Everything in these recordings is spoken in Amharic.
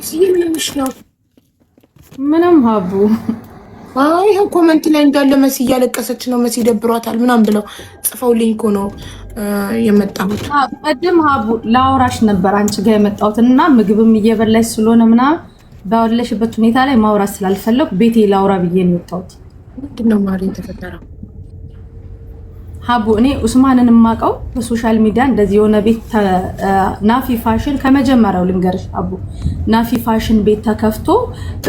ሲምንሽ ነው ምንም ሀቡ አይ ኮሜንት ላይ እንዳለ መሲ እያለቀሰች ነው መሲ ደብሯታል ምናምን ብለው ጽፈውልኝ እኮ ነው የመጣሁት። ቀድም ሀቡ ላውራሽ ነበር አንቺ ጋር የመጣሁትና ምግብም እየበላሽ ስለሆነ ምናምን ባለሽበት ሁኔታ ላይ ማውራት ስላልፈለኩ ቤቴ ላውራ ብዬ ነው የወጣሁት። ምንድነው ማሪ ተፈጠረው? ሀቡ እኔ ኡስማንን ማቀው በሶሻል ሚዲያ እንደዚህ የሆነ ቤት ናፊ ፋሽን ከመጀመሪያው ልንገርሽ ሀቡ ናፊ ፋሽን ቤት ተከፍቶ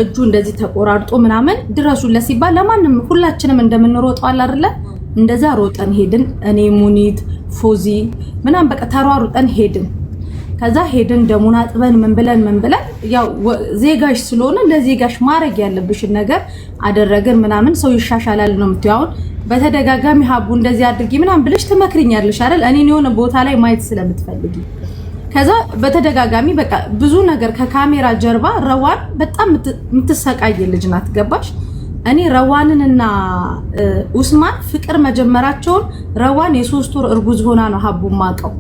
እጁ እንደዚህ ተቆራርጦ ምናምን ድረሱለት ሲባል ለማንም ሁላችንም እንደምንሮጠው አለ አይደለ እንደዛ ሮጠን ሄድን። እኔ ሙኒት ፎዚ ምናምን በቃ ተሯሩጠን ሄድን። ከዛ ሄድን ደሙን አጥበን ምን ብለን ያው ዜጋሽ ስለሆነ ለዜጋሽ ማድረግ ያለብሽን ነገር አደረግን ምናምን ሰው ይሻሻላል ነው የምትያው። በተደጋጋሚ ሀቡ እንደዚህ አድርጊ ምናምን ብለሽ ትመክሪኛለሽ አይደል? እኔን የሆነ ቦታ ላይ ማየት ስለምትፈልጊ ከዛ በተደጋጋሚ በቃ ብዙ ነገር ከካሜራ ጀርባ ረዋን በጣም የምትሰቃይ ልጅ ናት። ገባሽ? እኔ ረዋንንና ኡስማን ፍቅር መጀመራቸውን ረዋን የ3 ወር እርጉዝ ሆና ነው ሀቡ ማቀው።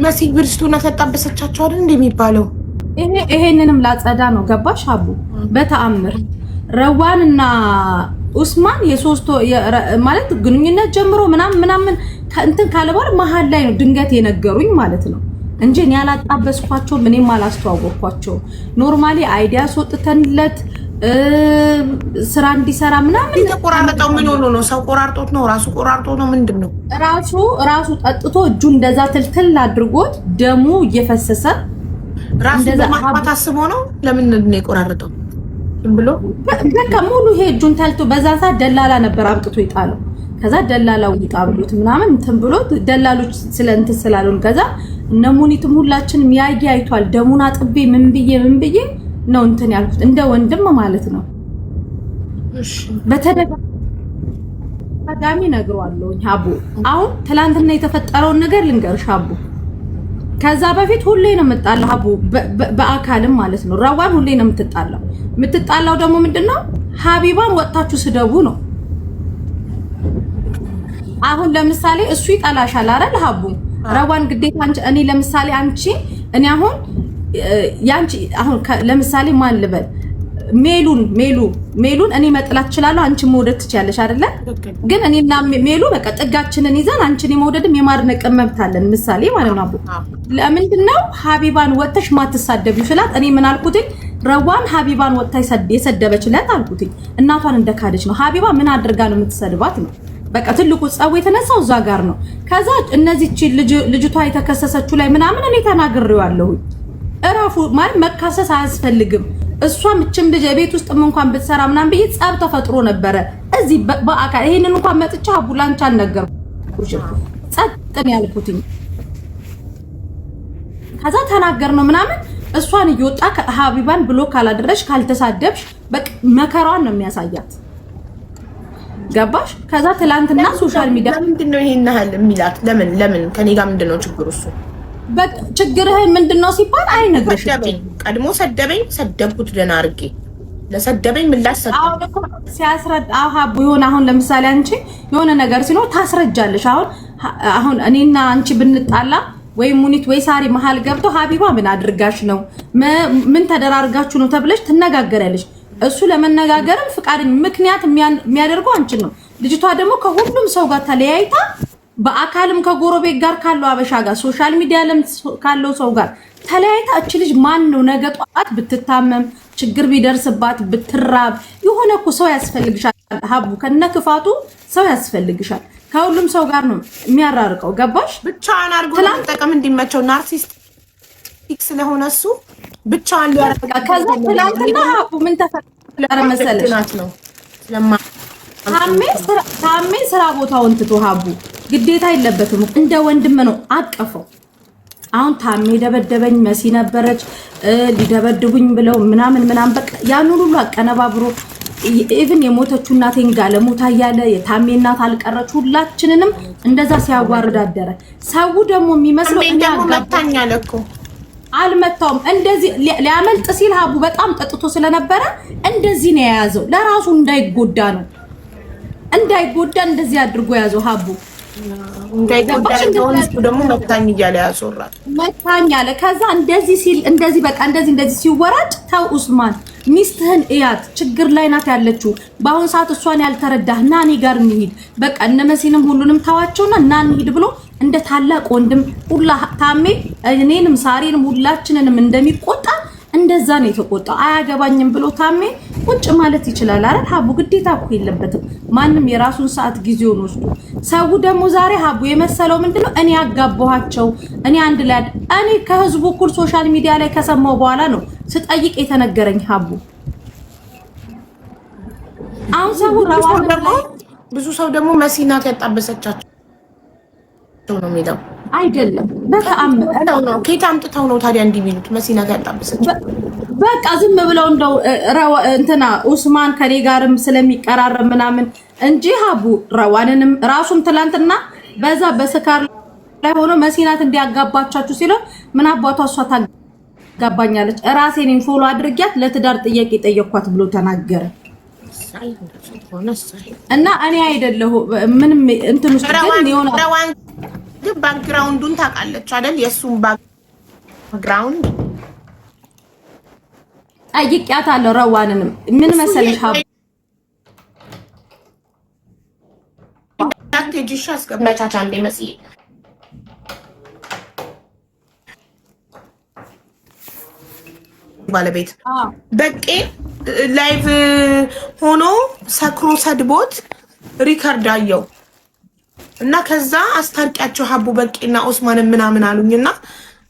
መሲ ብርስቱና ተጣበሰቻቸው አይደል እንደሚባለው ይሄንንም ላጸዳ ነው። ገባሽ ሀቡ? በተአምር ረዋንና ኡስማን የ3 ማለት ግንኙነት ጀምሮ ምናምን እንትን ካለ በኋላ መሀል ላይ ነው ድንገት የነገሩኝ ማለት ነው እንጂ እኔ ያላጣበስኳቸው ምንም አላስተዋወቅኳቸው። ኖርማሊ አይዲያ ወጥተንለት ስራ እንዲሰራ ምናምን የተቆራረጠው ምን ሆኖ ነው? ሰው ቆራርጦት ነው? ራሱ ቆራርጦ ነው? ምንድነው? ራሱ ጠጥቶ እጁ እንደዛ ትልትል አድርጎት ደሙ እየፈሰሰ ራሱ በማጥፋት አስቦ ነው። ለምን ነው የቆራረጠው? ብሎ በቃ ሙሉ ይሄ እጁን ታልቶ በዛ ሰዓት ደላላ ነበር አምጥቶ ይጣለው። ከዛ ደላላው ይጣብሉት ምናምን እንትን ብሎ ደላሎች ስለእንትን ስላሉን ከዛ እነ ሙኒትም ሁላችንም ያየ አይቷል። ደሙን አጥቤ ምን ብዬ ነው እንትን ያልኩት እንደ ወንድም ማለት ነው። እሺ በተደጋጋሚ ነግሯለሁ ሀቡ። አሁን ትላንትና የተፈጠረውን ነገር ልንገርሽ ሀቡ። ከዛ በፊት ሁሌ ነው የምጣላው ሀቡ በአካልም ማለት ነው። ረዋን ሁሌ ነው የምትጣላው ደግሞ ምንድነው ሀቢባን ወጣችሁ ስደቡ ነው። አሁን ለምሳሌ እሱ ይጣላሻል አይደል ሀቡ? ረዋን ግዴታ እኔ ለምሳሌ እኔ አሁን ያንቺ አሁን ለምሳሌ ማን ልበል ሜሉን እኔ መጥላት እችላለሁ፣ አንቺ መውደድ ትችያለሽ አይደለ? ግን እኔና ሜሉ በቃ ጥጋችንን ይዘን አንቺን የመውደድም የማድነቅ መብት አለን። ምሳሌ ማለት ነው። ለምንድን ነው ሀቢባን ወጥተሽ ማትሳደቢው ስላት እኔ ምን አልኩትኝ? ረዋን ሀቢባን ወጥታ የሰደበችለት አልኩትኝ እናቷን እንደካደች ነው። ሀቢባ ምን አድርጋ ነው የምትሰድባት ነው? በቃ ትልቁ ጸው የተነሳው እዛ ጋር ነው። ከዛ እነዚህ ልጅቷ የተከሰሰችው ላይ ምናምን እኔ ተናግሬዋለሁ። እራፉ ማለት መካሰስ አያስፈልግም። እሷም እችም ልጅ ቤት ውስጥ እንኳን ብትሰራ ምናምን ብዬ ጸብ ተፈጥሮ ነበረ እዚህ በአካል ይሄንን እንኳን መጥቻ አቡላንቻ ነገርኩሽ። ጸጥ ነው ያልኩትኝ። ከዛ ተናገር ነው ምናምን እሷን እየወጣ ሀቢባን ብሎ ካላደረሽ ካልተሳደብሽ በቃ መከራዋን ነው የሚያሳያት። ገባሽ? ከዛ ትላንትና ሶሻል ሚዲያ ምንድነው ይሄን ያህል የሚላት ለምን ከኔ ጋር ምንድነው ችግሩ? እሱ ችግርህ ምንድነው ሲባል አይነግርሽም። ቀድሞ ሰደብኩት ደህና አድርጌ ለሰደበኝ ምላሽ ሰጠው። ሲያስረዳ ሀቡ የሆነ አሁን ለምሳሌ አንቺ የሆነ ነገር ሲኖር ታስረጃለሽ። አሁን እኔና አንቺ ብንጣላ ወይ ሙኒት ወይ ሳሪ መሀል ገብቶ ሀቢባ ምን አድርጋሽ ነው ምን ተደራርጋችሁ ነው ተብለሽ ትነጋገራለሽ። እሱ ለመነጋገርም ፍቃደኛ ምክንያት የሚያደርገው አንቺን ነው። ልጅቷ ደግሞ ከሁሉም ሰው ጋር ተለያይታ በአካልም ከጎረቤት ጋር ካለው አበሻ ጋር ሶሻል ሚዲያ ለም ካለው ሰው ጋር ተለያይታ እቺ ልጅ ማን ነው ነገ ጧት ብትታመም ችግር ቢደርስባት ብትራብ የሆነ እኮ ሰው ያስፈልግሻል ሀቡ። ከነክፋቱ ሰው ያስፈልግሻል። ከሁሉም ሰው ጋር ነው የሚያራርቀው። ገባሽ? ብቻዋን አድርጎ ለመጠቀም እንዲመቸው ናርሲስቲክ ስለሆነ እሱ ብቻዋን ሊያረጋ ከዛ ትላንትና ሀቡ ምን ተፈጠረ መሰለሽ ነው ታሜ ስራ ቦታውን ትቶ ሀቡ ግዴታ የለበትም እንደ ወንድም ነው አቀፈው። አሁን ታሜ ደበደበኝ መሲ ነበረች ሊደበድቡኝ ብለው ምናምን በቃ ያን ሁሉ አቀነባብሮ ኢቭን የሞተችው እናቴን ጋር ለሞታ ያለ የታሜ እናት አልቀረች ሁላችንንም እንደዛ ሲያዋርድ አደረ። ሰው ደግሞ የሚመስለው እኛ መታኛ ለኮ አልመታውም። እንደዚህ ሊያመልጥ ሲል ሀቡ በጣም ጠጥቶ ስለነበረ እንደዚህ ነው የያዘው። ለራሱ እንዳይጎዳ እንደዚህ አድርጎ ያዘው ሀቡ። እንዳይገባሽ ደግሞ መታኝ እያለ ያሶራል። መታኝ አለ። ከዛ እንደዚህ ሲል እንደዚህ በቃ እንደዚህ ሲወራጭ ተው ኡስማን ሚስትህን እያት ችግር ላይ ናት ያለችው። በአሁን ሰዓት እሷን ያልተረዳህ ና እኔ ጋር እንሂድ በቃ እነ መሲንም ሁሉንም ተዋቸውና ና እንሂድ ብሎ እንደ ታላቅ ወንድም ሁላ ታሜ እኔንም ሳሪንም ሁላችንንም እንደሚቆጣ እንደዛ ነው የተቆጣው። አያገባኝም ብሎ ታሜ ቁጭ ማለት ይችላል አይደል? ሀቡ ግዴታ እኮ የለበትም። ማንም የራሱን ሰዓት ጊዜውን ወስዶ ሰው ደግሞ ዛሬ ሀቡ የመሰለው ምንድነው እኔ ያጋባኋቸው እኔ አንድ ላይ እኔ ከህዝቡ እኩል ሶሻል ሚዲያ ላይ ከሰማው በኋላ ነው ስጠይቅ የተነገረኝ ሀቡ። አሁን ሰው ብዙ ሰው ደግሞ መሲናት ያጣበሰቻቸው ነው የሚለው አይደለም። በተአምር ነው ከየት አምጥተው ነው ታዲያ እንዲህ ቢሉት መሲናት ያጣበሰቻቸው? በቃ ዝም ብለው እንደው እንትና ኡስማን ከኔ ጋርም ስለሚቀራረብ ምናምን እንጂ ሀቡ ረዋንንም ራሱም ትላንትና በዛ በስካር ላይ ሆኖ መሲናት እንዲያጋባቻችሁ ሲለው ምን አባቷ እሷ ታጋባኛለች ራሴን ፎሎ አድርጊያት ለትዳር ጥያቄ ጠየኳት ብሎ ተናገረ። እና እኔ አይደለሁ ምንም እንትን ውስጥ ግን ይሆናል። ረዋን ግን ባክግራውንዱን ታውቃለች አይደል? የሱን ባክግራውንድ ጠይቂያታለሁ። ረዋንንም ምን መሰለሽ ሀቡ ዳክቴጂሽ አስቀመጫቻ እንደ መስዬ ባለቤት በቄ ላይቭ ሆኖ ሰክሮ ሰድቦት ሪከርድ አየው እና ከዛ አስታርቂያቸው ሀቡ በቄና ኦስማን ምናምን አሉኝና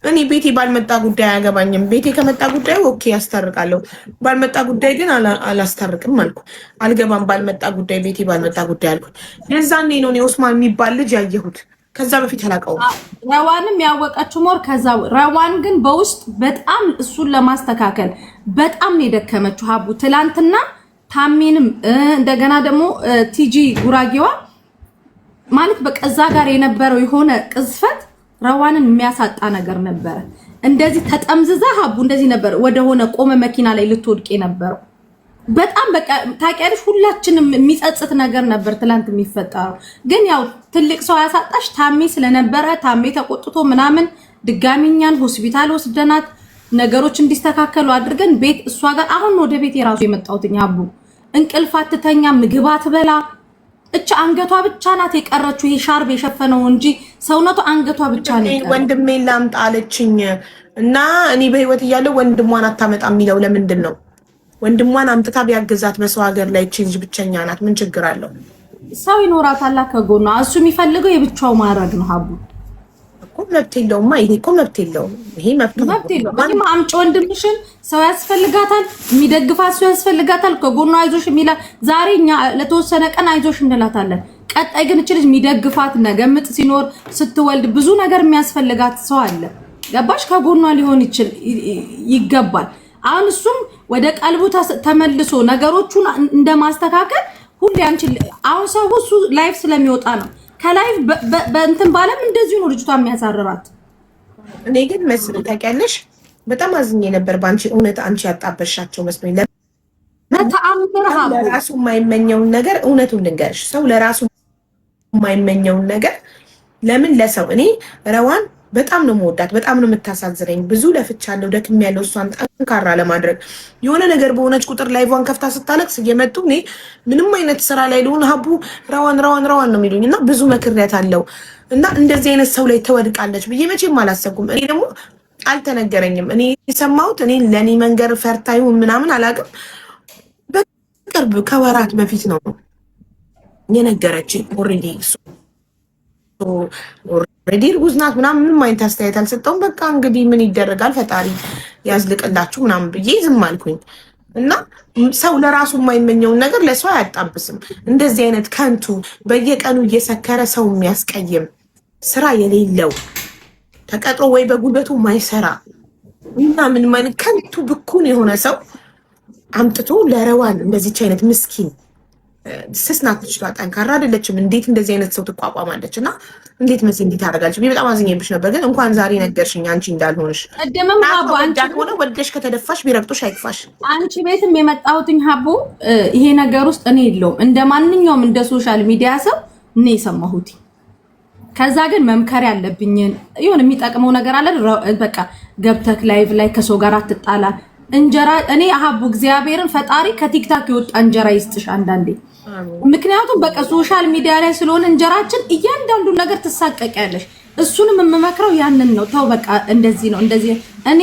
እኔ ቤቴ ባልመጣ ጉዳይ አያገባኝም። ቤቴ ከመጣ ጉዳይ ኦኬ ያስታርቃለሁ፣ ባልመጣ ጉዳይ ግን አላስታርቅም አልኩ። አልገባም ባልመጣ ጉዳይ ቤቴ ባልመጣ ጉዳይ አልኩ። የዛኔ ነው እኔ ኦስማን የሚባል ልጅ ያየሁት። ከዛ በፊት አላውቀውም። ረዋንም ያወቀችው ሞር ከዛ ረዋን ግን በውስጥ በጣም እሱን ለማስተካከል በጣም ነው የደከመችው ሀቡ። ትላንትና ታሜንም እንደገና ደግሞ ቲጂ ጉራጌዋ ማለት በቃ እዛ ጋር የነበረው የሆነ ቅዝፈት ረዋንን የሚያሳጣ ነገር ነበረ። እንደዚህ ተጠምዝዛ ሀቡ እንደዚህ ነበር ወደ ሆነ ቆመ መኪና ላይ ልትወድቅ የነበረው። በጣም በቃ ታውቂያለሽ ሁላችንም የሚጸጽት ነገር ነበር ትላንት የሚፈጠረው። ግን ያው ትልቅ ሰው ያሳጣሽ ታሜ ስለነበረ ታሜ ተቆጥቶ ምናምን ድጋሚኛን ሆስፒታል ወስደናት ነገሮች እንዲስተካከሉ አድርገን ቤት እሷ ጋር አሁን ወደ ቤት የራሱ የመጣሁትኝ ሀቡ እንቅልፍ አትተኛ ምግብ አትበላ። እቺ አንገቷ ብቻ ናት የቀረችው ይሄ ሻርብ የሸፈነው እንጂ ሰውነቷ አንገቷ ብቻ ነው የቀረው። ወንድሜን ላምጣ አለችኝ እና እኔ በህይወት እያለሁ ወንድሟን አታመጣም የሚለው ለምንድን ነው? ወንድሟን አምጥታ ቢያገዛት በሰው ሀገር ላይ እቺ ልጅ ብቸኛ ናት፣ ምን ችግር አለው? ሰው ይኖራታል ከጎኗ። እሱ የሚፈልገው የብቻው ማድረግ ነው ሀቡ እኮ መብት የለውማ። ይሄ እኮ መብት የለውም። ይሄ መብት የለውም። አምጪ ወንድምሽን፣ ሰው ያስፈልጋታል፣ የሚደግፋት ሰው ያስፈልጋታል፣ ከጎኗ አይዞሽ የሚላ ዛሬ እኛ ለተወሰነ ቀን አይዞሽ እንላታለን። ቀጣይ ግን እቺ ልጅ የሚደግፋት ነገ ምጥ ሲኖር ስትወልድ ብዙ ነገር የሚያስፈልጋት ሰው አለ። ገባሽ? ከጎኗ ሊሆን ይገባል። አሁን እሱም ወደ ቀልቡ ተመልሶ ነገሮቹን እንደማስተካከል ሁሌ አንቺ አሁን ሰው እሱ ላይፍ ስለሚወጣ ነው ከላይፍ በእንትን ባለም እንደዚህ ነው ልጅቷ የሚያሳርራት። እኔ ግን መስል ታውቂያለሽ በጣም አዝኜ ነበር ባንቺ እውነት አንቺ ያጣበሻቸው መስሎኝ ለተአምር ለራሱ የማይመኘውን ነገር እውነቱን ልንገርሽ፣ ሰው ለራሱ የማይመኘውን ነገር ለምን ለሰው እኔ ረዋን በጣም ነው የምወዳት፣ በጣም ነው የምታሳዝነኝ። ብዙ ለፍቻለሁ፣ ደክሜያለሁ እሷን ጠንካራ ለማድረግ። የሆነ ነገር በሆነች ቁጥር ላይቫን ከፍታ ስታለቅስ እየመጡ እኔ ምንም አይነት ስራ ላይ ልሆን ሀቡ ረዋን ነው የሚሉኝ እና ብዙ መክሬያታለሁ። እና እንደዚህ አይነት ሰው ላይ ተወድቃለች ብዬ መቼም አላሰብኩም። እኔ ደግሞ አልተነገረኝም። እኔ የሰማሁት እኔ ለእኔ መንገር ፈርታዩ ምናምን አላውቅም። በቅርብ ከወራት በፊት ነው የነገረችኝ። ኦልሬዲ እርጉዝ ናት ምናምን ምንም አይነት አስተያየት አልሰጠውም። በቃ እንግዲህ ምን ይደረጋል ፈጣሪ ያዝልቅላችሁ ምናምን ብዬ ዝም አልኩኝ። እና ሰው ለራሱ የማይመኘውን ነገር ለሰው አያጣብስም። እንደዚህ አይነት ከንቱ በየቀኑ እየሰከረ ሰው የሚያስቀይም ስራ የሌለው ተቀጥሮ ወይ በጉልበቱ ማይሰራ እና ምን ማለት ከንቱ ብኩን የሆነ ሰው አምጥቶ ለረዋን እንደዚች አይነት ምስኪን ስስናት ልጅቷ ጠንካራ አይደለችም። እንዴት እንደዚህ አይነት ሰው ትቋቋማለች? እና እንዴት መሲ እንዴት ታደርጋለች? በጣም አዝኜብሽ ነበር። ግን እንኳን ዛሬ ነገርሽኝ አንቺ እንዳልሆንሽ። ቀደምም ሀቡ አንቺ ሆነ ወደሽ ከተደፋሽ ቢረግጦሽ አይክፋሽ። አንቺ ቤትም የመጣሁትኝ ሀቡ ይሄ ነገር ውስጥ እኔ የለውም። እንደ ማንኛውም እንደ ሶሻል ሚዲያ ሰው እኔ የሰማሁት ከዛ ግን መምከር ያለብኝን ይሁን የሚጠቅመው ነገር አለ። በቃ ገብተክ ላይቭ ላይ ከሰው ጋር አትጣላ። እንጀራ እኔ ሀቡ እግዚአብሔርን ፈጣሪ ከቲክታክ የወጣ እንጀራ ይስጥሽ አንዳንዴ። ምክንያቱም በቃ ሶሻል ሚዲያ ላይ ስለሆነ እንጀራችን እያንዳንዱን ነገር ትሳቀቂያለሽ። እሱንም የምመክረው ያንን ነው። ተው በቃ እንደዚህ ነው እንደዚህ። እኔ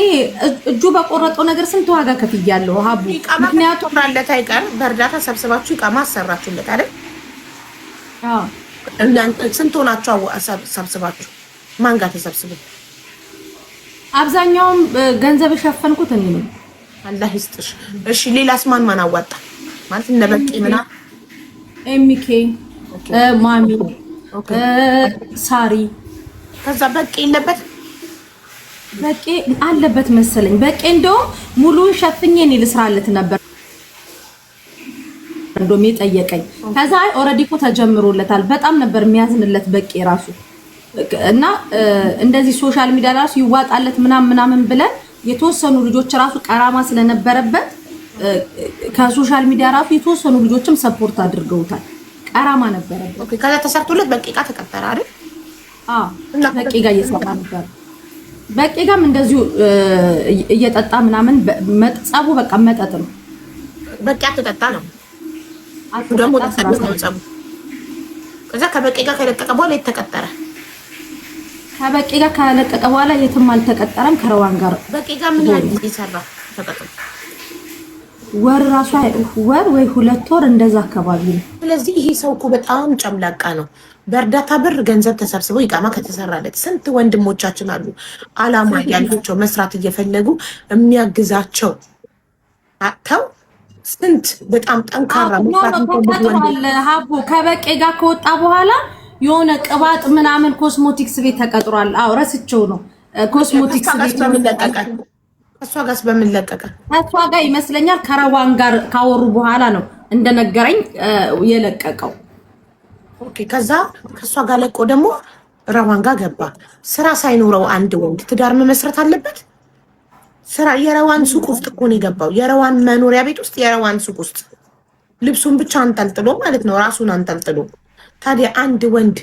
እጁ በቆረጠው ነገር ስንት ዋጋ ከፍያለሁ ሀቡ። ምክንያቱም ራለት አይቀር በእርዳታ ሰብስባችሁ ይቃማ አሰራችሁለት አይደል? እናንተ ስንት ሆናችሁ ሰብስባችሁ? ማን ጋር ተሰብስቡ? አብዛኛውም ገንዘብ የሸፈንኩት እኔ ነኝ። አላህ ይስጥሽ። እሺ ሌላስ ማን አዋጣ? ማለት እነ በቂ ምና ኤሚኬ ማሚ ሳሪ ከዛ በቂ የለበት በቂ አለበት መሰለኝ። በቂ እንደውም ሙሉን ሸፍኜ እኔ ልስራለት ነበር እንደውም የጠየቀኝ። ከዛ ኦልሬዲ እኮ ተጀምሮለታል። በጣም ነበር የሚያዝንለት በቂ ራሱ እና እንደዚህ ሶሻል ሚዲያ ራሱ ይዋጣለት ምናምን ብለን የተወሰኑ ልጆች ራሱ ቀራማ ስለነበረበት ከሶሻል ሚዲያ ራሱ የተወሰኑ ልጆችም ሰፖርት አድርገውታል። ቀራማ ነበረበት። ኦኬ ከዛ ተሰርቶለት በቂ ጋር ተቀጠረ አይደል? በቂ ጋር እየሰራ ነበር። በቂ ጋርም እንደዚሁ እየጠጣ ምናምን ጸቡ በቃ መጠጥ ነው። በቂ አትጠጣ ነው ደግሞ ተሰብስበው ነው ጸቡ። ከዛ ከበቂ ጋር ከለቀቀ በኋላ የተቀጠረ ከበቂ ጋር ከለቀቀ በኋላ የትም አልተቀጠረም። ከረዋን ጋር በቂ ጋር ምን ያህል ጊዜ ሰራ? ተቀጠረ ወር ራሱ ወር ወይ 2 ወር እንደዛ አካባቢ ነው። ስለዚህ ይሄ ሰው እኮ በጣም ጨምላቃ ነው። በእርዳታ ብር ገንዘብ ተሰብስበው ይቃማ ከተሰራለት ስንት ወንድሞቻችን አሉ አላማ ያላቸው መስራት እየፈለጉ የሚያግዛቸው አጥተው ስንት በጣም ጠንካራ ሀቡ ከበቂ ጋር ከወጣ በኋላ የሆነ ቅባት ምናምን ኮስሞቲክስ ቤት ተቀጥሯል። አዎ ረስቸው ነው ኮስሞቲክስ ቤት በሚለቀቀ እሷ ጋርስ በሚለቀቀ እሷ ጋር ይመስለኛል ከረዋን ጋር ካወሩ በኋላ ነው እንደነገረኝ የለቀቀው። ኦኬ ከዛ ከሷ ጋር ለቆ ደግሞ ረዋን ጋር ገባ። ስራ ሳይኖረው አንድ ወንድ ትዳር መመስረት አለበት? ስራ የረዋን ሱቅ ውስጥ እኮ ነው የገባው። የረዋን መኖሪያ ቤት ውስጥ የረዋን ሱቅ ውስጥ ልብሱን ብቻ አንጠልጥሎ ማለት ነው ራሱን አንጠልጥሎ። ታዲያ አንድ ወንድ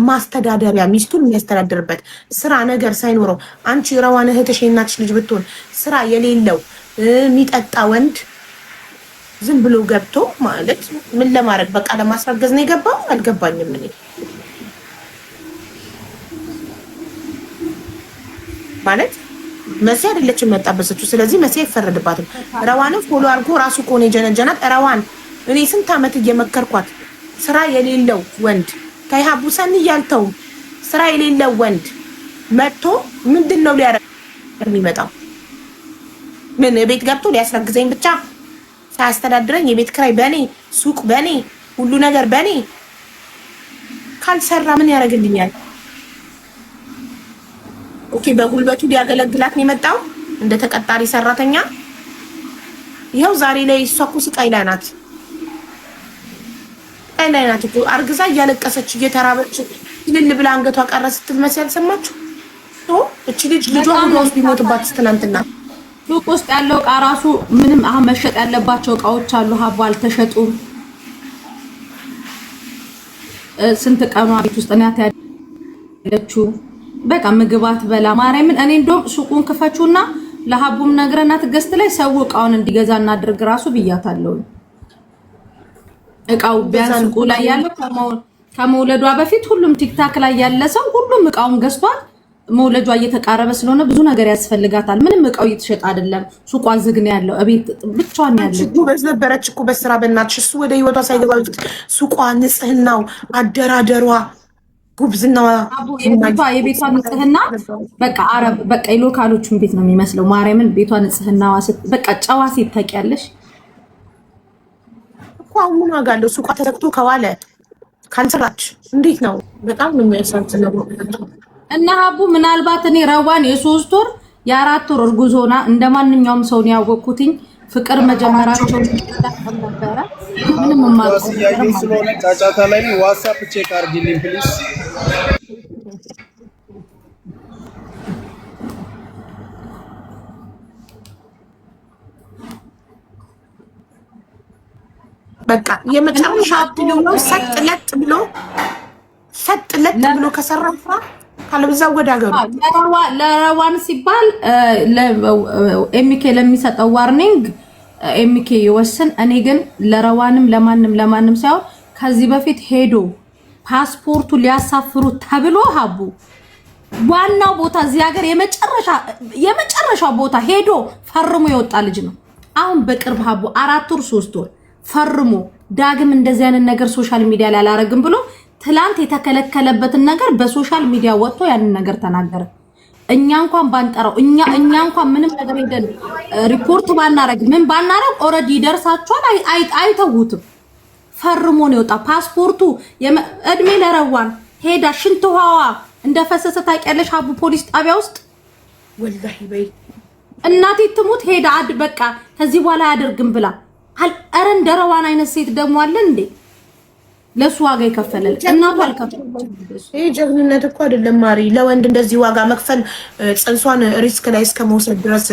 ማስተዳደሪያ ሚስቱን የሚያስተዳድርበት ስራ ነገር ሳይኖረው አንቺ ረዋን እህትሽ የእናትሽ ልጅ ብትሆን ስራ የሌለው የሚጠጣ ወንድ ዝም ብሎ ገብቶ ማለት ምን ለማድረግ በቃ ለማስረገዝ ነው የገባው? አልገባኝም። እኔ ማለት መሲ አይደለችም መጣበሰችው። ስለዚህ መሲ አይፈረድባትም። ረዋንም ፎሎ አድርጎ ራሱ ከሆነ የጀነጀናት ረዋን እኔ ስንት ዓመት እየመከርኳት ስራ የሌለው ወንድ ከይሃቡ ሰን እያልተው ስራ የሌለው ወንድ መጥቶ ምንድነው ሊያረግ የሚመጣው? ምን ቤት ገብቶ ሊያስረግዘኝ ብቻ ሳያስተዳድረኝ የቤት ክራይ በኔ ሱቅ በኔ ሁሉ ነገር በኔ ካልሰራ ምን ያደርግልኛል? ኦኬ በጉልበቱ ሊያገለግላት ነው የመጣው እንደ ተቀጣሪ ሰራተኛ። ይኸው ዛሬ ላይ እሷ እኮ ስቃይ ላይ ናት። ላይ ናት እኮ አርግዛ እያለቀሰች እየተራበች ልል ብላ አንገቷ ቀረ ስትል መሲ አልሰማችሁ? እቺ ልጅ ልጇ ውስጥ ቢሞትባት ትናንትና ሱቅ ውስጥ ያለው እቃ ራሱ ምንም አሁን መሸጥ ያለባቸው እቃዎች አሉ ሀቡ አልተሸጡም። ስንት ቀኗ ቤት ውስጥ ናት ያለችው። በቃ ምግባት በላ ማርያምን። እኔ እንደውም ሱቁን ክፈቹና ለሀቡም ነግረናት ገዝት ላይ ሰው እቃውን እንዲገዛ እናድርግ ራሱ ብያታለሁ። እቃው ቢያንስ ሱቁ ላይ ያለው ከመውለዷ በፊት ሁሉም ቲክታክ ላይ ያለ ሰው ሁሉም እቃውን ገዝቷል። መውለጇ እየተቃረበ ስለሆነ ብዙ ነገር ያስፈልጋታል። ምንም እቃው እየተሸጠ አይደለም። ሱቋ ዝግ ነው ያለው። እቤት ብቻዋን ያለች ጉበዝ ነበረች እኮ በስራ በእናትሽ። እሱ ወደ ህይወቷ ሳይገባ ሱቋ፣ ንጽህናው፣ አደራደሯ፣ ጉብዝናዋ፣ የቤቷ ንጽህና በቃ አረብ በቃ የሎካሎቹን ቤት ነው የሚመስለው። ማርያምን ቤቷ ንጽህናዋ በቃ ጨዋ ሴት ታውቂያለሽ እኮ። አሁን ዋጋ አለው ሱቋ ተዘግቶ ከዋለ ካልሰራች እንዴት ነው? በጣም ነው የሚያሳዝነው። እና ሀቡ ምናልባት እኔ ረዋን የ3 ወር የ4 ወር እርጉዝ ሆና እንደማንኛውም ሰው ነው ያወቅኩትኝ። ፍቅር መጀመራቸው ነበረ። ምንም ማጥፋት ስለሆነ ጫጫታ ላይ ዋትስአፕ ቼክ አድርጊልኝ ፕሊዝ። በቃ የመጨረሻ አድሎ ነው። ሰጥ ለጥ ብሎ ከሰራ ካለበዛ ወደ ሀገሩ ለረዋን ሲባል ኤምኬ ለሚሰጠው ዋርኒንግ ኤምኬ ይወስን። እኔ ግን ለረዋንም ለማንም ሳይሆን ከዚህ በፊት ሄዶ ፓስፖርቱ ሊያሳፍሩ ተብሎ ሀቡ ዋናው ቦታ እዚህ ሀገር የመጨረሻው ቦታ ሄዶ ፈርሞ የወጣ ልጅ ነው። አሁን በቅርብ ሀቡ 4 ወር 3 ወር ፈርሞ ዳግም እንደዚህ አይነት ነገር ሶሻል ሚዲያ ላይ አላረግም ብሎ ትላንት የተከለከለበትን ነገር በሶሻል ሚዲያ ወጥቶ ያንን ነገር ተናገረ። እኛ እንኳን ባንጠራው እኛ እንኳን ምንም ነገር ሄደን ሪፖርት ባናረግ ምን ባናረግ ኦሬዲ ይደርሳቸዋል። አይተውትም። ፈርሞ ነው የወጣ ፓስፖርቱ። እድሜ ለረዋን ሄዳ ሽንት ውሃዋ እንደፈሰሰ ታውቂያለሽ ሀቡ ፖሊስ ጣቢያ ውስጥ ወላሂ በይ እናቴ ትሙት ሄዳ በቃ ከዚህ በኋላ አያደርግም ብላ አረ እንደረዋን አይነት ሴት ደግሞ አለ እንዴ ለሱ ዋጋ ይከፈላል። እናቱ አልከፈለች። ይሄ ጀግንነት እኮ አይደለም ማሪ። ለወንድ እንደዚህ ዋጋ መክፈል ጽንሷን ሪስክ ላይ እስከመውሰድ ድረስ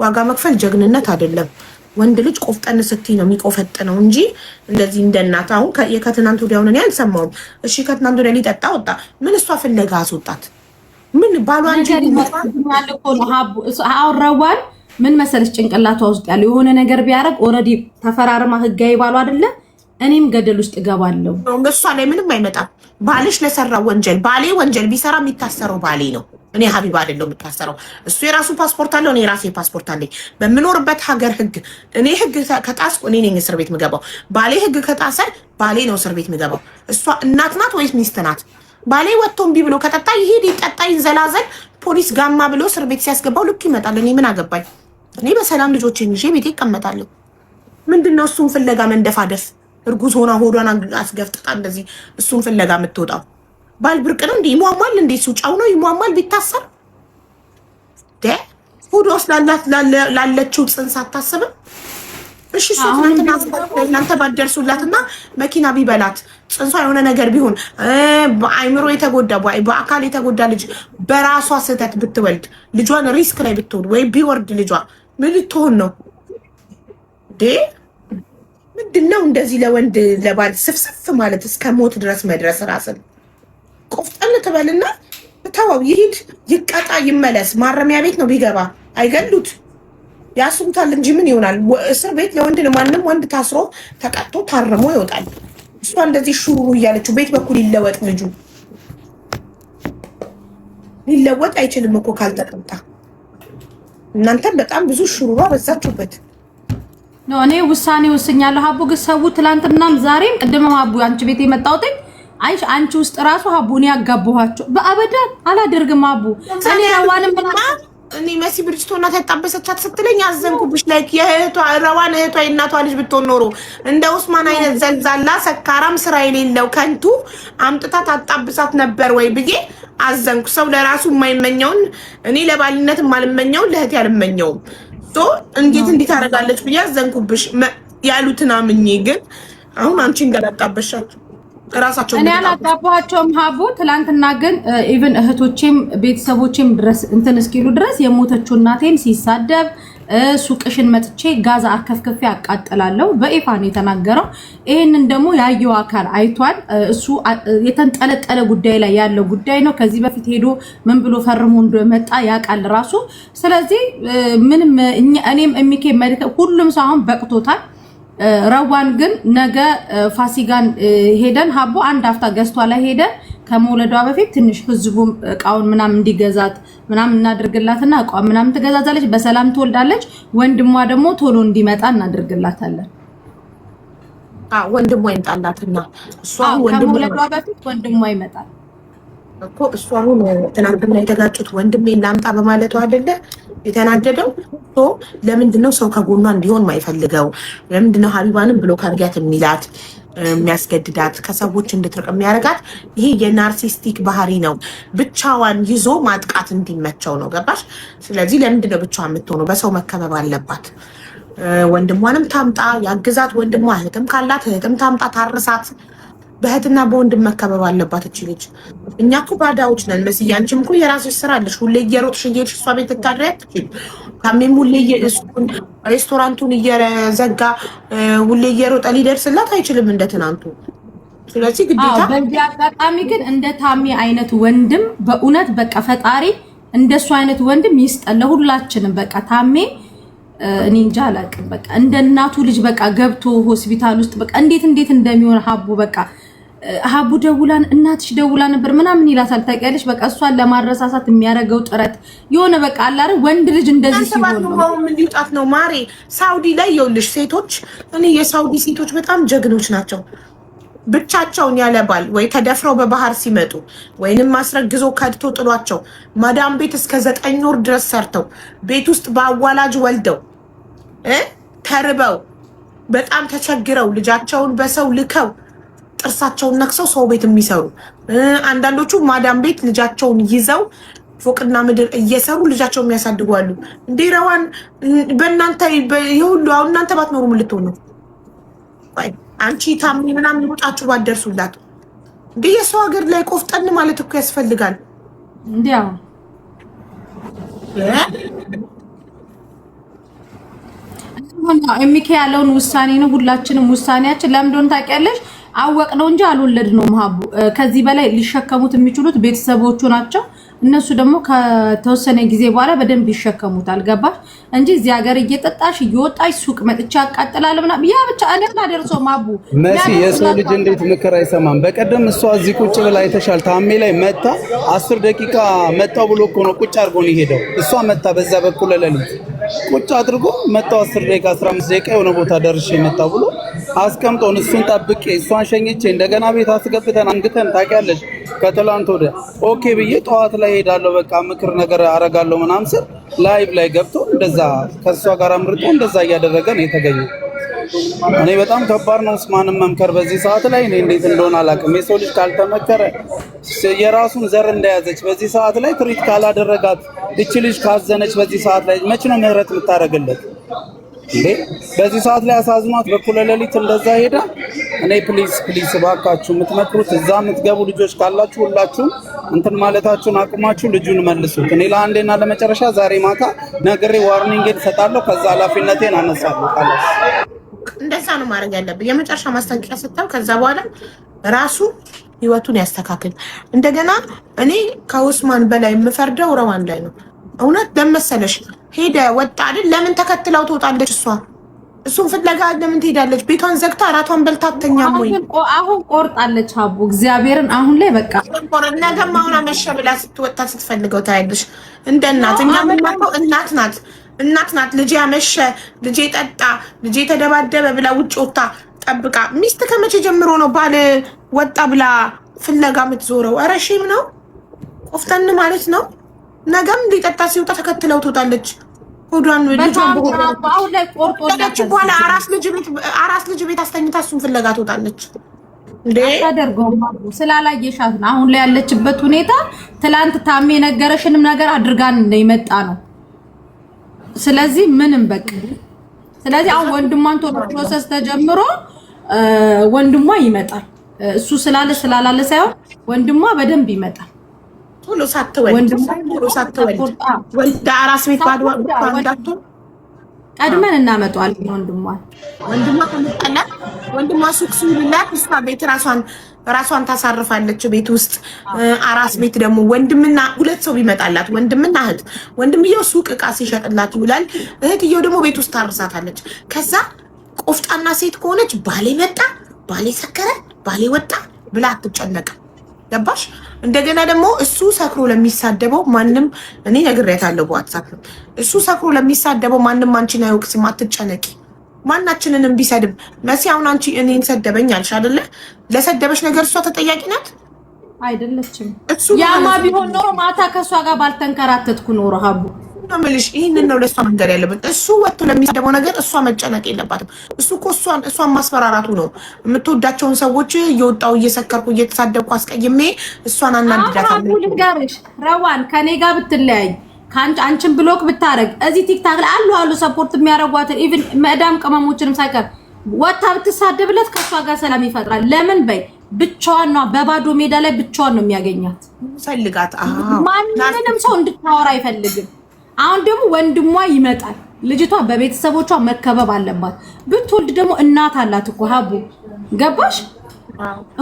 ዋጋ መክፈል ጀግንነት አይደለም። ወንድ ልጅ ቆፍጠን ስትይ ነው የሚቆፈጥነው እንጂ እንደዚህ እንደናት አሁን ከትናንት ወዲያውን እኔ አልሰማሁም። እሺ ከትናንት ወዲያ ሊጠጣ ወጣ። ምን እሷ ፍለጋ አስወጣት? ምን ባሏ እንጂ አውራዋን ምን መሰለሽ ጭንቅላቷ ውስጥ ያለው የሆነ ነገር ቢያረግ ኦሬዲ ተፈራርማ ህጋዊ ባሏ አይደለ እኔም ገደል ውስጥ እገባለሁ። እሷ ላይ ምንም አይመጣም። ባልሽ ለሰራ ወንጀል ባሌ ወንጀል ቢሰራ የሚታሰረው ባሌ ነው። እኔ ሀቢባ አይደለም የምታሰረው። እሱ የራሱ ፓስፖርት አለው፣ እኔ የራሴ ፓስፖርት አለኝ። በምኖርበት ሀገር ህግ እኔ ህግ ከጣስኩ እኔ ነኝ እስር ቤት የምገባው። ባሌ ህግ ከጣሰ ባሌ ነው እስር ቤት የምገባው። እሷ እናት ናት ወይስ ሚስት ናት? ባሌ ወጥቶ እምቢ ብሎ ከጠጣ ይሄድ ይጠጣ ይንዘላዘል፣ ፖሊስ ጋማ ብሎ እስር ቤት ሲያስገባው ልክ ይመጣል። እኔ ምን አገባኝ? እኔ በሰላም ልጆቼን ይዤ ቤቴ እቀመጣለሁ። ምንድነው እሱን ፍለጋ መንደፋደፍ? እርጉዝ ሆና ሆዷን አስገፍጥጣ እንደዚህ እሱን ፍለጋ የምትወጣው ባል ብርቅ ነው እንዴ? ይሟሟል እንዴ? እሱ ጫው ነው ይሟሟል። ቢታሰር ሆዷ ውስጥ ላለችው ጽንስ አታስብም? እሺ እሱ እናንተ ባደርሱላትና መኪና ቢበላት ጽንሷ የሆነ ነገር ቢሆን በአይምሮ የተጎዳ በአካል የተጎዳ ልጅ በራሷ ስህተት ብትወልድ ልጇን ሪስክ ላይ ብትወልድ ወይ ቢወርድ ልጇ ምን ልትሆን ነው ዴ? ምንድነው እንደዚህ ለወንድ ለባል ስፍስፍ ማለት እስከ ሞት ድረስ መድረስ? ራስን ቆፍጠን ትበልና ተዋው፣ ይሄድ ይቀጣ፣ ይመለስ። ማረሚያ ቤት ነው ቢገባ አይገሉት ያስቡታል እንጂ ምን ይሆናል? እስር ቤት ለወንድ ማንም ወንድ ታስሮ ተቀጥቶ ታርሞ ይወጣል። እሷ እንደዚህ ሹሩ እያለችው ቤት በኩል ይለወጥ ልጁ ሊለወጥ አይችልም እኮ ካልተቀጣ። እናንተም በጣም ብዙ ሹሩራ በዛችሁበት። ነው እኔ ውሳኔ ወስኛለሁ። ሀቡ ግን ሰው ትላንትናም ዛሬም ቅድምም ሀቡ አንቺ ቤት የመጣሁት አይሽ አንቺ ውስጥ ራሱ ሀቡን ያጋባኋቸው በአበዳን አላደርግም። ሀቡ እኔ ረዋንም እኔ መሲ ብርጅቶና ተጣበሰቻት ስትለኝ አዘንኩብሽ። ላይክ የእህቷ ረዋን እህቷ የእናቷ ልጅ ብትሆን ኖሮ እንደ ኡስማን አይነት ዘልዛላ ሰካራም ስራ የሌለው ከንቱ አምጥታ ታጣብሳት ነበር ወይ ብዬ አዘንኩ። ሰው ለራሱ የማይመኘውን እኔ ለባልነት የማልመኘውን ለእህቴ አልመኘውም። እንዴት እንዴት አደርጋለች ብዬ አዘንኩብሽ ያሉትን አምኜ፣ ግን አሁን አንቺ እንዳላጣበሻችሁ ራሳቸው እኔ አላጣባቸውም ሀቡ። ትላንትና ግን ኢቭን እህቶቼም ቤተሰቦቼም ድረስ እንትን እስኪሉ ድረስ የሞተችው እናቴን ሲሳደብ ሱቅሽን መጥቼ ጋዛ አከፍከፌ አቃጥላለሁ በይፋ ነው የተናገረው። ይሄንን ደግሞ ያየው አካል አይቷል። እሱ የተንጠለጠለ ጉዳይ ላይ ያለው ጉዳይ ነው። ከዚህ በፊት ሄዶ ምን ብሎ ፈርሞ እንደመጣ ያውቃል ራሱ። ስለዚህ ምንም እኔም ኤምኬ ሁሉም ሰው አሁን በቅቶታል። ረዋን ግን ነገ ፋሲጋን ሄደን ሀቦ አንድ አፍታ ገዝቷ ላይ ሄደን ከመውለዷ በፊት ትንሽ ህዝቡም እቃውን ምናምን እንዲገዛት ምናምን እናድርግላትና እቃውን ምናምን ትገዛዛለች፣ በሰላም ትወልዳለች። ወንድሟ ደግሞ ቶሎ እንዲመጣ እናድርግላታለን። ወንድሟ ይምጣላትና እሷ ከመውለዷ በፊት ወንድሟ ይመጣል እኮ። እሷ አሁን ትናንትና የተጋጩት ወንድሜን ላምጣ በማለቷ አይደለ የተናደደው። ለምንድነው ሰው ከጎኗ እንዲሆን ማይፈልገው? ለምንድነው ሀቢባንም ብሎ ካርጊያት የሚላት የሚያስገድዳት ከሰዎች እንድትርቅ የሚያደርጋት? ይሄ የናርሲስቲክ ባህሪ ነው። ብቻዋን ይዞ ማጥቃት እንዲመቸው ነው። ገባሽ? ስለዚህ ለምንድነው ብቻዋን የምትሆነው? በሰው መከበብ አለባት። ወንድሟንም ታምጣ ያግዛት። ወንድሟ እህትም ካላት እህትም ታምጣ ታርሳት። በእህትና በወንድም መከበብ አለባት እቺ ልጅ። እኛ እኮ ባዳዎች ነን። መስዬ አንቺም እኮ የራስሽ ስራ አለሽ። ሁሌ እየሮጥሽ እየሄድሽ እሷ ቤት ትታድሪያት። ታሜም ሁሌ ሬስቶራንቱን እየዘጋ ሁሌ እየሮጠ ሊደርስላት አይችልም እንደ ትናንቱ። ስለዚህ ግዴታ በዚህ አጋጣሚ ግን እንደ ታሚ አይነት ወንድም በእውነት በቃ ፈጣሪ እንደሱ አይነት ወንድም ይስጠን ለሁላችንም። በቃ ታሜ እኔ እንጃ አላውቅም። በቃ እንደ እናቱ ልጅ በቃ ገብቶ ሆስፒታል ውስጥ በቃ እንዴት እንደሚሆን ሀቡ በቃ ሀቡ ደውላን እናትሽ ደውላ ነበር ምናምን ይላታል። ታውቂያለሽ በቃ እሷን ለማረሳሳት የሚያደርገው ጥረት የሆነ በቃ አላረ ወንድ ልጅ እንደዚህ ሲሆን ነው ምን ሊውጣት ነው ማሬ። ሳውዲ ላይ ይኸውልሽ ሴቶች እኔ የሳውዲ ሴቶች በጣም ጀግኖች ናቸው። ብቻቸውን ያለ ባል ወይ ተደፍረው በባህር ሲመጡ ወይንም ማስረግዞ ከድቶ ጥሏቸው ማዳም ቤት እስከ 9 ወር ድረስ ሰርተው ቤት ውስጥ በአዋላጅ ወልደው ተርበው በጣም ተቸግረው ልጃቸውን በሰው ልከው ጥርሳቸውን ነክሰው ሰው ቤት የሚሰሩ አንዳንዶቹ ማዳም ቤት ልጃቸውን ይዘው ፎቅና ምድር እየሰሩ ልጃቸውን የሚያሳድጓሉ። እንዴ ረዋን በእናንተ ይሁሉ አሁን እናንተ ባትኖሩ ምን ልትሆኑ ነው? አንቺ ታምኒ ምናምን ሩጣችሁ ባደርሱላት እንዴ የሰው ሀገር ላይ ቆፍጠን ማለት እኮ ያስፈልጋል። እንዴው እሚከ ያለውን ውሳኔ ነው ሁላችንም ውሳኔያችን ለምንድን ታውቂያለሽ? አወቅ ነው እንጂ አልወለድ ነው ማቡ ከዚህ በላይ ሊሸከሙት የሚችሉት ቤተሰቦቹ ናቸው። እነሱ ደግሞ ከተወሰነ ጊዜ በኋላ በደንብ ይሸከሙታል። ገባሽ እንጂ እዚህ ሀገር እየጠጣሽ እየወጣሽ ሱቅ መጥቻ አቃጥላለሁ ምናምን ያ ብቻ እኔ ማደርሰው ማቡ መሲ የሰው ልጅ እንዴት ምክር አይሰማም። በቀደም እሷ እዚህ ቁጭ ብላ የተሻል ታሜ ላይ መጣ 10 ደቂቃ መጣው ብሎ እኮ ነው ቁጭ አድርጎ ነው ሄደው። እሷ መጣ በዛ በኩል ለሊት ቁጭ አድርጎ መጣው 10 ደቂቃ 15 ደቂቃ የሆነ ቦታ ደርሼ መጣው ብሎ አስቀምጦን እሱን ጠብቄ እሷን ሸኝቼ እንደገና ቤት አስገብተን አንግተን ታውቂያለሽ። ከትላንት ወደ ኦኬ ብዬ ጠዋት ላይ ሄዳለሁ በቃ ምክር ነገር አረጋለሁ ምናምን ስል ላይቭ ላይ ገብቶ እንደዛ ከሷ ጋር አምርጦ እንደዛ እያደረገ ነው የተገኘው። እኔ በጣም ከባድ ነው ኡስማንን መምከር በዚህ ሰዓት ላይ። እኔ እንዴት እንደሆነ አላውቅም። የሰው ልጅ ካልተመከረ የራሱን ዘር እንደያዘች በዚህ ሰዓት ላይ ትሪት ካላደረጋት እቺ ልጅ ካዘነች በዚህ ሰዓት ላይ መች ነው ምህረት የምታደርግለት እንዴ? በዚህ ሰዓት ላይ አሳዝኗት በኩለ ሌሊት እንደዛ ሄዳ። እኔ ፕሊዝ ባካችሁ የምትመክሩት እዛ የምትገቡ ልጆች ካላችሁ ሁላችሁም እንትን ማለታችሁን አቁማችሁ ልጁን መልሱት። እኔ ለአንዴና ለመጨረሻ ዛሬ ማታ ነግሬ ዋርኒንግን ሰጣለሁ። ከዛ ኃላፊነቴን አነሳለሁ። እንደዛ ነው ማድረግ ያለብን። የመጨረሻ ማስጠንቀቂያ ሰጥተው ከዛ በኋላ ራሱ ህይወቱን ያስተካክል። እንደገና እኔ ከኡስማን በላይ የምፈርደው ረዋን ላይ ነው። እውነት ለመሰለሽ ሄደ ወጣ አይደል? ለምን ተከትለው ትወጣለች? እሱን ፍለጋ ለምን ትሄዳለች? ቤቷን ዘግታ አራቷን በልታ አትተኛም ወይ? አሁን ቆርጣለች ሀቡ እግዚአብሔርን አሁን ላይ በቃ ነገም አሁን አመሸ ብላ ስትወጣ ስትፈልገው ታያለሽ። እንደ እናት እኛ የምናውቀው እናት ናት። ልጄ አመሸ፣ ልጄ ጠጣ፣ ልጄ ተደባደበ ብላ ውጭ ወጣ ጠብቃ። ሚስት ከመቼ ጀምሮ ነው ባል ወጣ ብላ ፍለጋ የምትዞረው? ኧረ ሼም ነው። ቆፍጠን ማለት ነው። ነገም ሊጠጣ ሲወጣ ተከትለው ትወጣለች። ሆዷን አሁን ላይ ቆርጦላች በኋላ አራስ ልጅ ቤት አስተኝታ እሱን ፍለጋ ትወጣለች። እንዴ ታደርገው ስላላየሻት ነው። አሁን ላይ ያለችበት ሁኔታ ትላንት ታሜ ነገረሽንም ነገር አድርጋን እንደመጣ ነው። ስለዚህ ምንም በቃ ስለዚህ አሁን ወንድሟን ቶሎ ፕሮሰስ ተጀምሮ ወንድሟ ይመጣል። እሱ ስላላለ ሳይሆን ወንድሟ በደንብ ይመጣል። ቶሎ ሳትወልድ ወልዳ አራስ ቤት ባዶ ወንዳቶ ቀድመን እናመጣዋለን። ወንድሟ ከመጣላ ወንድሟ ሱቅ ሲውልላት እሷ ቤት ራሷን ታሳርፋለች። ቤት ውስጥ አራስ ቤት ደግሞ ወንድምና ሁለት ሰው ቢመጣላት ወንድምና እህት፣ ወንድምየው ሱቅ ዕቃ ሲሸጥላት ይውላል። እህትየው ደግሞ ቤት ውስጥ ታርሳታለች። ከዛ ቆፍጣና ሴት ከሆነች ባሌ መጣ፣ ባሌ ሰከረ፣ ባሌ ወጣ ብላ አትጨነቅም። ገባሽ? እንደገና ደግሞ እሱ ሰክሮ ለሚሳደበው ማንም እኔ ነግሬያታለሁ በዋትስአፕ እሱ ሰክሮ ለሚሳደበው ማንም አንቺን አይወቅስም። አትጨነቂ። ማናችንንም ቢሰድብ መሲ አሁን አንቺ እኔን ሰደበኝ አልሽ አይደለ? ለሰደበሽ ነገር እሷ ተጠያቂ ናት አይደለችም? ያማ ቢሆን ኖሮ ማታ ከሷ ጋር ባልተንከራተትኩ ኖሮ ሀቡ ምልሽ ይህንን ነው ለእሷ መንገድ ያለብን። እሱ ወጥቶ ለሚሰደበው ነገር እሷ መጨነቅ የለባትም። እሱ እኮ እሷን ማስፈራራቱ ነው። የምትወዳቸውን ሰዎች እየወጣው እየሰከርኩ እየተሳደብኩ አስቀይሜ እሷን አናድዳታለሁ። ልንገርሽ ረዋን ከኔ ጋር ብትለያይ አንቺን ብሎክ ብታረግ እዚህ ቲክታክ ላይ አሉ ሰፖርት የሚያደርጓትን ኢቭን መዳም ቅመሞችንም ሳይቀር ወጣ ብትሳደብለት ከሷ ጋር ሰላም ይፈጥራል። ለምን በይ ብቻዋን ነው በባዶ ሜዳ ላይ ብቻዋን ነው የሚያገኛት። ፈልጋት ማንንም ሰው እንድታወራ አይፈልግም። አሁን ደግሞ ወንድሟ ይመጣል። ልጅቷ በቤተሰቦቿ መከበብ አለባት። ብትወልድ ደግሞ እናት አላት እኮ ሀቡ ገባሽ?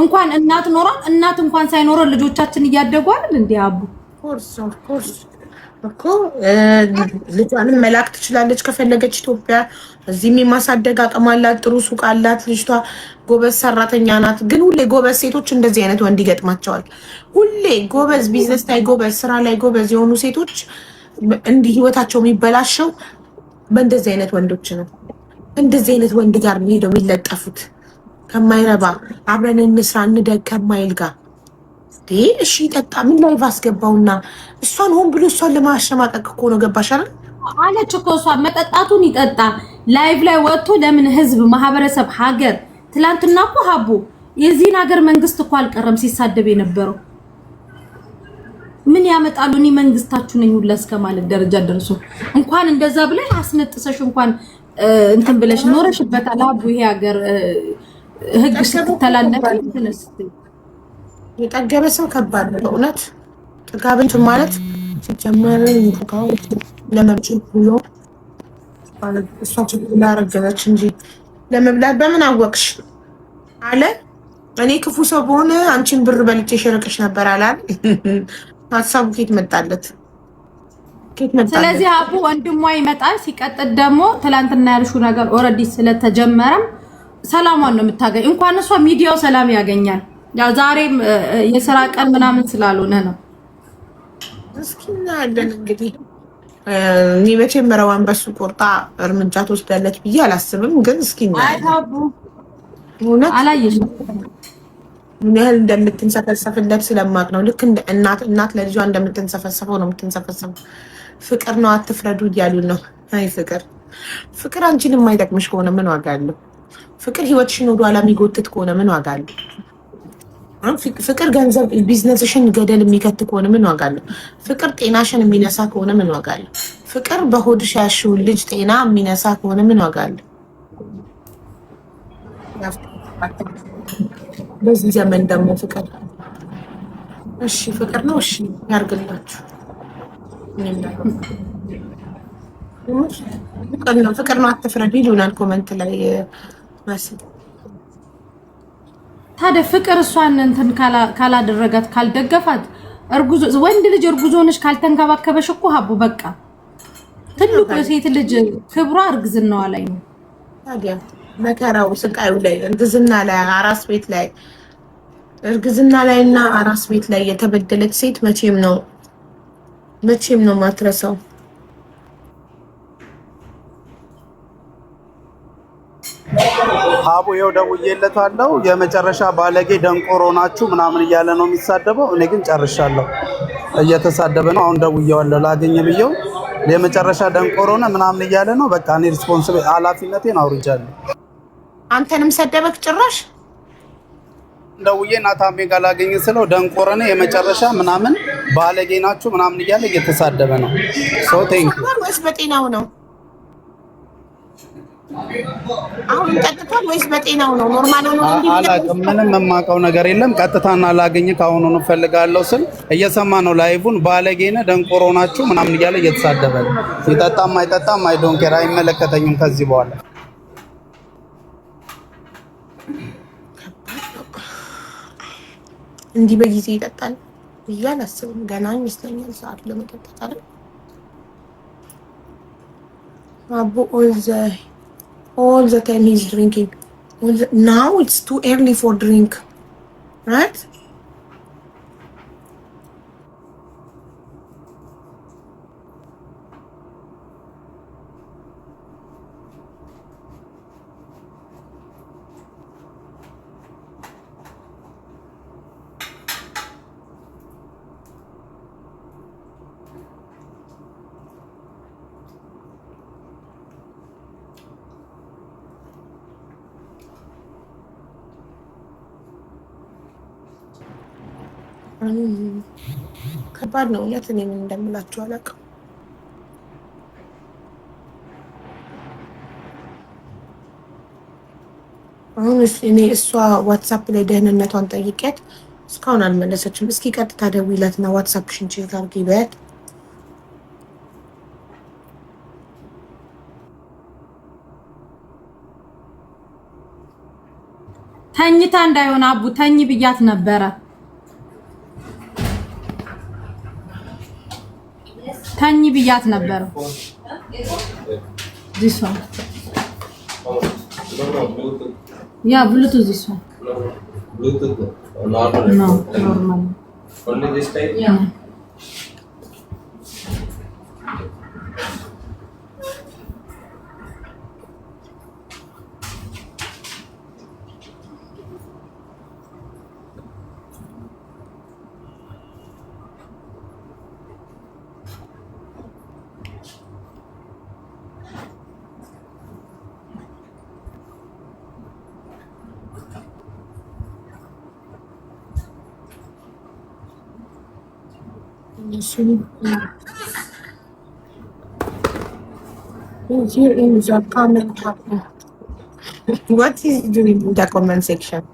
እንኳን እናት ኖሯል እናት እንኳን ሳይኖረን ልጆቻችን እያደጉ አይደል እንዴ አቡ? ኮርስ እኮ ልጇንም መላክ ትችላለች ከፈለገች ኢትዮጵያ። እዚህም የማሳደግ አቅም አላት። ጥሩ ሱቅ አላት ልጅቷ። ጎበዝ ሰራተኛ ናት። ግን ሁሌ ጎበዝ ሴቶች እንደዚህ አይነት ወንድ ይገጥማቸዋል። ሁሌ ጎበዝ ቢዝነስ ላይ ጎበዝ፣ ስራ ላይ ጎበዝ የሆኑ ሴቶች እንዲህ ህይወታቸው የሚበላሸው በእንደዚህ አይነት ወንዶች ነው። እንደዚህ አይነት ወንድ ጋር ሄደው የሚለጠፉት ከማይረባ አብረን እንስራ እንደግ ከማይል ጋር እሺ ጠጣ ምን ላይ ባስገባውና እሷን ሆን ብሎ እሷን ለማሸማቀቅ እኮ ነው። ገባሽ አይደል አለች እኮ እሷ መጠጣቱን ይጠጣ ላይቭ ላይ ወጥቶ ለምን ህዝብ ማህበረሰብ ሀገር ትላንትና እኮ ሀቡ የዚህን ሀገር መንግስት እኮ አልቀረም ሲሳደብ የነበረው ምን ያመጣሉ እኔ መንግስታችሁ ነኝ ሁላ እስከማለት ደረጃ ደርሶ እንኳን እንደዛ ብለሽ አስነጥሰሽ እንኳን እንትን ብለሽ ኖረሽበታል ሀቡ ይሄ ሀገር ህግ ስትተላለፍ ትነስት የጠገበ ሰው ከባድ ነው በእውነት። ጥጋብን ማለት ሲጀመር ይንፈቃው ለመብጭ ብሎ እሷ ችግር አረገዘች እንጂ ለመብላት በምን አወቅሽ አለ። እኔ ክፉ ሰው በሆነ አንቺን ብር በልቼ ሸረቀሽ ነበር አላል። ሀሳቡ ኬት መጣለት? ስለዚህ አቡ ወንድሟ ይመጣል። ሲቀጥል ደግሞ ትላንትና ያልሹ ነገር ኦልሬዲ ስለተጀመረም ሰላሟን ነው የምታገኝ። እንኳን እሷ ሚዲያው ሰላም ያገኛል። ያው ዛሬም የሥራ ቀን ምናምን ስላልሆነ ነው። እስኪ እናያለን እንግዲህ እኔ መቼም መረዋን በሱ ቆርጣ እርምጃ ትወስዳለች ብዬ አላስብም። ግን እስኪ እናያለን። አላየሽም ምን ያህል እንደምትንሰፈሰፍለት ስለማቅ ነው። ልክ እንደ እናት ለልጇ እንደምትንሰፈሰፈው ነው የምትንሰፈሰፈው። ፍቅር ነው አትፍረዱ እያሉን ነው። አይ ፍቅር አንቺን የማይጠቅምሽ ከሆነ ምን ዋጋ አለው? ፍቅር ህይወትሽን ወደኋላ የሚጎትት ከሆነ ምን ዋጋ አለው? ፍቅር ገንዘብ ቢዝነስሽን ገደል የሚከት ከሆነ ምን ዋጋ አለው? ፍቅር ጤናሽን የሚነሳ ከሆነ ምን ዋጋ አለው? ፍቅር በሆድሽ ያሽውን ልጅ ጤና የሚነሳ ከሆነ ምን ዋጋ አለው? በዚህ ዘመን ደግሞ ፍቅር እሺ ፍቅር ነው እሺ ያርግላችሁ። ፍቅር ነው አትፍረዱ ይሉናል ኮመንት ላይ መስል። ታዲያ ፍቅር እሷን እንትን ካላደረጋት ካልደገፋት እርጉዞ ወንድ ልጅ እርጉዞ ነሽ ካልተንከባከበሽ እኮ ሀቡ በቃ ትልቁ የሴት ልጅ ክብሯ እርግዝናዋ ላይ ነው። ታዲያ መከራው ስቃዩ ላይ እርግዝና ላይ አራስ ቤት ላይ እርግዝና ላይ እና አራስ ቤት ላይ የተበደለች ሴት መቼም ነው ማትረሳው። ሀቡ ይኸው ደውዬለታለሁ። የመጨረሻ ባለጌ ደንቆሮ ናችሁ ምናምን እያለ ነው የሚሳደበው። እኔ ግን ጨርሻለሁ። እየተሳደበ ነው። አሁን ደውዬዋለሁ ላገኘ ብዬው የመጨረሻ ደንቆሮ ነው ምናምን እያለ ነው። በቃ እኔ ሪስፖንሲብል ኃላፊነቴን አውርጃለሁ። አንተንም ሰደበክ ጭራሽ። ደውዬ ናታሜ ጋር ላገኝ ስለው ደንቆሮ ነው የመጨረሻ ምናምን ባለጌ ናችሁ ምናምን እያለ እየተሳደበ ነው። ሶ ቴንክ ዩ። ወይስ በጤናው ነው? አሁን ቀጥታል ወይስ በጤናው ነው? ኖርማል ነው? አላውቅም። ምንም የማውቀው ነገር የለም። ቀጥታና ላገኝ ካሁኑ ነው ፈልጋለሁ ስል እየሰማ ነው ላይቡን። ባለጌ ነህ ደንቆሮ ናችሁ ምናምን እያለ እየተሳደበ ነው። ይጠጣም አይጠጣም አይ ዶንት ኬር አይመለከተኝም ከዚህ በኋላ። እንዲህ በጊዜ ይጠጣል ብዬ አላስብም። ገና ይመስለኛል ሰዓቱ ለመጠጣት አይደል? አቦ all the time he's drinking. Now it's too early for drink, right? ከባድ ነው እውነት። እኔ ምን እንደምላችሁ አላውቅም። አሁን እኔ እሷ ዋትሳፕ ላይ ደህንነቷን ጠይቄያት እስካሁን አልመለሰችም። እስኪ ቀጥታ ደውይላትና ዋትሳፕሽን ቼክ አድርጊ በያት። ተኝታ እንዳይሆን አቡ ተኝ ብያት ነበረ። ተኝ ብያት ነበረ። this one yeah bluetooth this one bluetooth normal no normal only this type yeah Here in the comment. What is doing in the comment section?